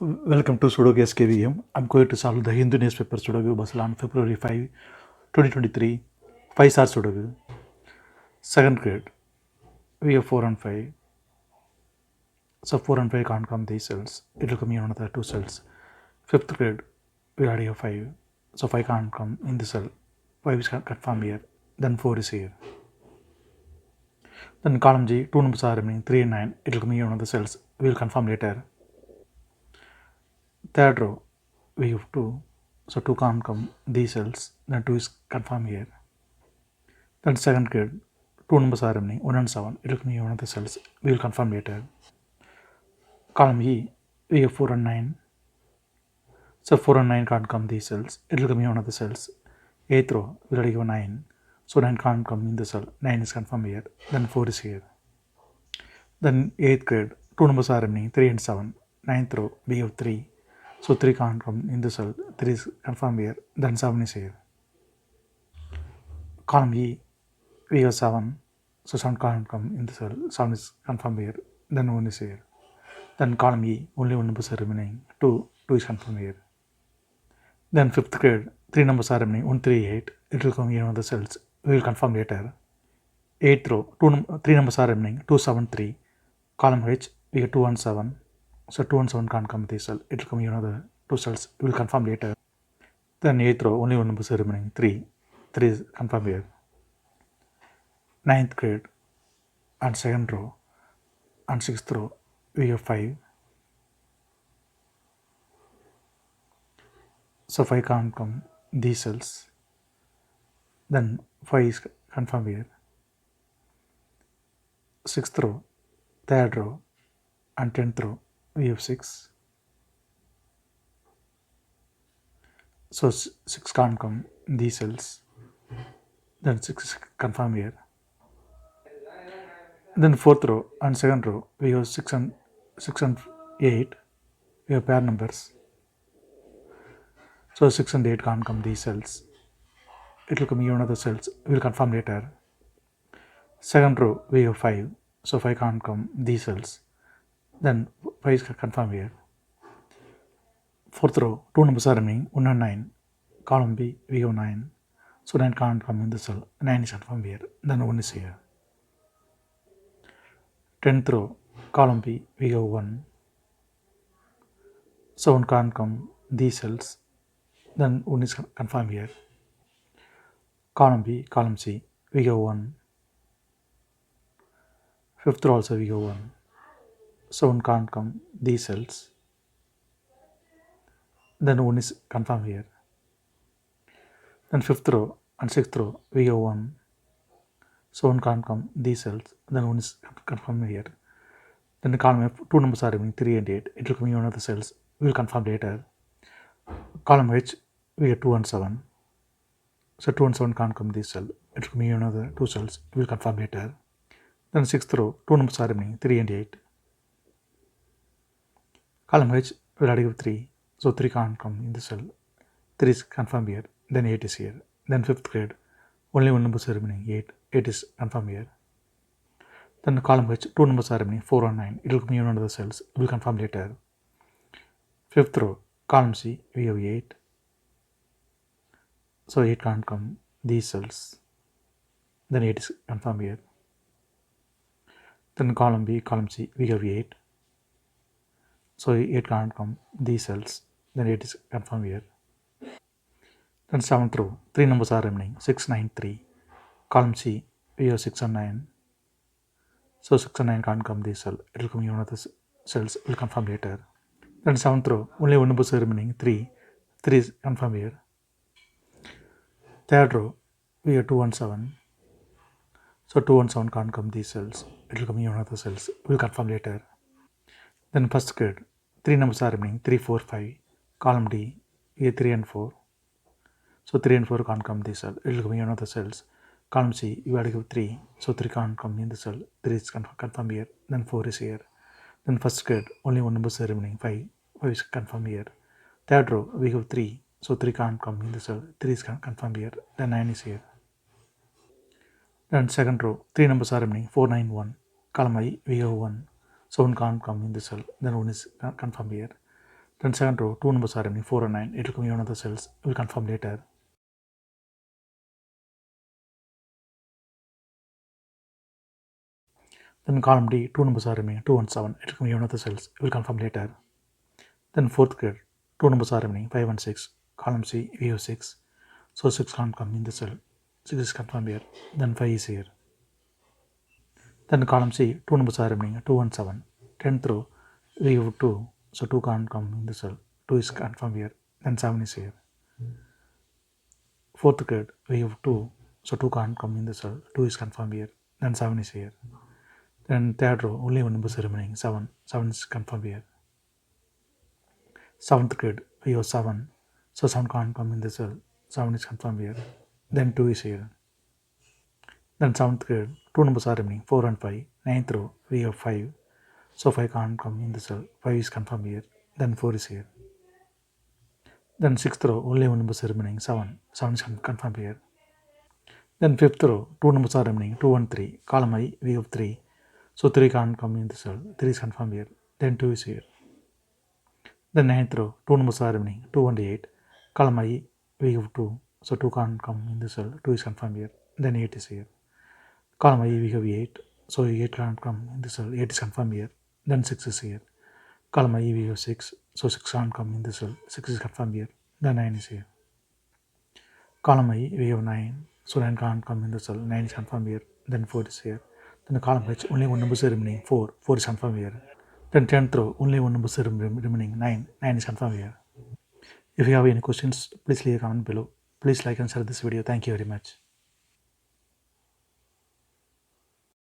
Welcome to Sudoku SkVm. I'm going to solve the Hindu newspaper Sudoku Basel on February 5, 2023. 5-star Sudoku. Second grade. We have 4 and 5. So 4 and 5 can't come these cells. It will come in another 2 cells. Fifth grade. We already have 5. So 5 can't come in the cell. 5 is confirmed here. Then 4 is here. Then column G, 2 numbers are remaining 3 and 9. It will come in another cells. We will confirm later. Third row. We have 2. So 2 can't come these cells. Then 2 is confirmed here. Then second grade, 2 numbers are remaining, 1 and 7. It will come in one of the cells. We will confirm later. Column E, we have 4 and 9. So 4 and 9 can't come these cells. It will come in one of the cells. 8th row, we already have 9. So 9 can't come in the cell. 9 is confirmed here. Then 4 is here. Then 8th grade, 2 numbers are remaining, 3 and 7. 9th row, we have 3. So 3 can't come in the cell. 3 is confirmed here. Then 7 is here. Column E, we have 7. So 7 can't come in the cell. 7 is confirmed here. Then 1 is here. Then column E, only 1 numbers are remaining. 2 is confirmed here. Then 5th grade, 3 numbers are remaining. 1, 3, 8. It will come in one of the cells. We will confirm later. 8th row, 3 numbers are remaining. 2, 7, 3. Column H, we get 2 and 7. So 2 and 7 can't come in this cell. It will come in another 2 cells. We will confirm later. Then 8th row, only 1 numbers are remaining. 3. 3 is confirmed here. 9th grade, and 2nd row, and 6th row, we have 5. So 5 can't come these cells. Then 5 is confirmed here. 6th row, 3rd row, and 10th row, we have 6. So 6 can't come these cells. Then 6 is confirmed here. Then 4th row and 2nd row, we have 6 and 8. We have pair numbers. So 6 and 8 can't come these cells. It will come in one of the cells. We will confirm later. 2nd row, we have 5. So 5 can't come these cells. Then 5 is confirmed here. 4th row, 2 numbers are remaining, 1 and 9. Column B, we have 9. So 9 can't come in the cell. 9 is confirmed here. Then 1 is here. 10th row, column B, we have 1. So 1 can't come these cells. Then 1 is confirmed here. Column B, column C, we have 1. 5th row also we have 1. So 1 can't come these cells. Then 1 is confirmed here. Then 5th row and 6th row, we have 1. So 1 can't come these cells. Then 1 is confirmed here. Then the column F, 2 numbers are remaining, 3 and 8. It will come in one of the cells. We will confirm later. Column H, we have 2 and 7. So 2 and 7 can't come this cell. It will come in another 2 cells. We will confirm later. Then 6th row, 2 numbers are remaining, 3 and 8. Column H, we will already have 3. So 3 can't come in the cell. 3 is confirmed here. Then 8 is here. Then 5th grade, only 1 number is remaining, 8. 8 is confirmed here. Then the column H, 2 numbers are remaining, 4 and 9. It will come in one of the cells. We will confirm later. 5th row, column C, we have 8. So 8 can't come these cells. Then 8 is confirmed here. Then column B, column C, we have 8. So 8 can't come these cells. Then 8 is confirmed here. Then 7th row, 3 numbers are remaining, 6, 9, 3. Column C, we have 6 and 9. So 6 and 9 can't come this cell. It will come in one of the cells. We will confirm later. Then 7th row, only 1 number is remaining, 3. 3 is confirmed here. 3rd row, we have 2 and 7. So 2 and 7 can't come these cells. It will come in one of the cells. We will confirm later. Then 1st grade, 3 numbers are remaining, 3, 4, 5. Column D, we have 3 and 4. So 3 and 4 can't come this cell. It will come in one of the cells. Column C, you have to give 3. So 3 can't come in the cell. 3 is confirmed here. Then 4 is here. Then 1st grade, only 1 number is remaining, 5. 5 is confirmed here. 3rd row, we have 3. So 3 can't come in the cell. 3 is confirmed here. Then 9 is here. Then 2nd row, 3 numbers are remaining, 4, 9, 1. Column I, we have 1. So 1 can't come in the cell. Then 1 is confirmed here. Then second row, two numbers are remaining, 4 and 9. It will come in one of the cells. We'll confirm later. Then column D, two numbers are remaining, 2 and 7. It will come in one of the cells. We'll confirm later. Then fourth grid, two numbers are remaining, 5 and 6. Column C, we have 6. So 6 can't come in the cell. 6 is confirmed here. Then 5 is here. Then column C, two numbers are remaining, 2 and 7. 10th row, we have 2. So 2 can't come in the cell. 2 is confirmed here. Then 7 is here. Fourth grid, we have 2. So 2 can't come in the cell. 2 is confirmed here. Then 7 is here. Then third row, only one number is remaining, 7. 7 is confirmed here. Seventh grid, we have 7. So 7 can't come in the cell. 7 is confirmed here. Then 2 is here. Then seventh grid, two numbers are remaining, 4 and 5. Ninth row, we have 5. So 5 can't come in the cell. 5 is confirmed here. Then 4 is here. Then sixth row, only one number is remaining, 7. 7 is confirmed here. Then fifth row, two numbers are remaining, 2 and 3. Column I, we have 3. So 3 can't come in the cell. 3 is confirmed here. Then 2 is here. Then ninth row, two numbers are remaining, 2 and 8. Column I, we have 2. So 2 can't come in the cell. 2 is confirmed here. Then 8 is here. Column I, we have 8. So 8 can't come in the cell. 8 is confirmed here. Then 6 is here. Column I, we have 6. So 6 can't come in the cell. 6 is confirmed here. Then 9 is here. Column I, we have 9. So 9 can't come in the cell. 9 is confirmed here. Then 4 is here. Then the column H, only one number is remaining, 4. 4 is confirmed here. Then 10th row, only one number is remaining, 9. 9 is confirmed here. If you have any questions, please leave a comment below. Please like and share this video. Thank you very much.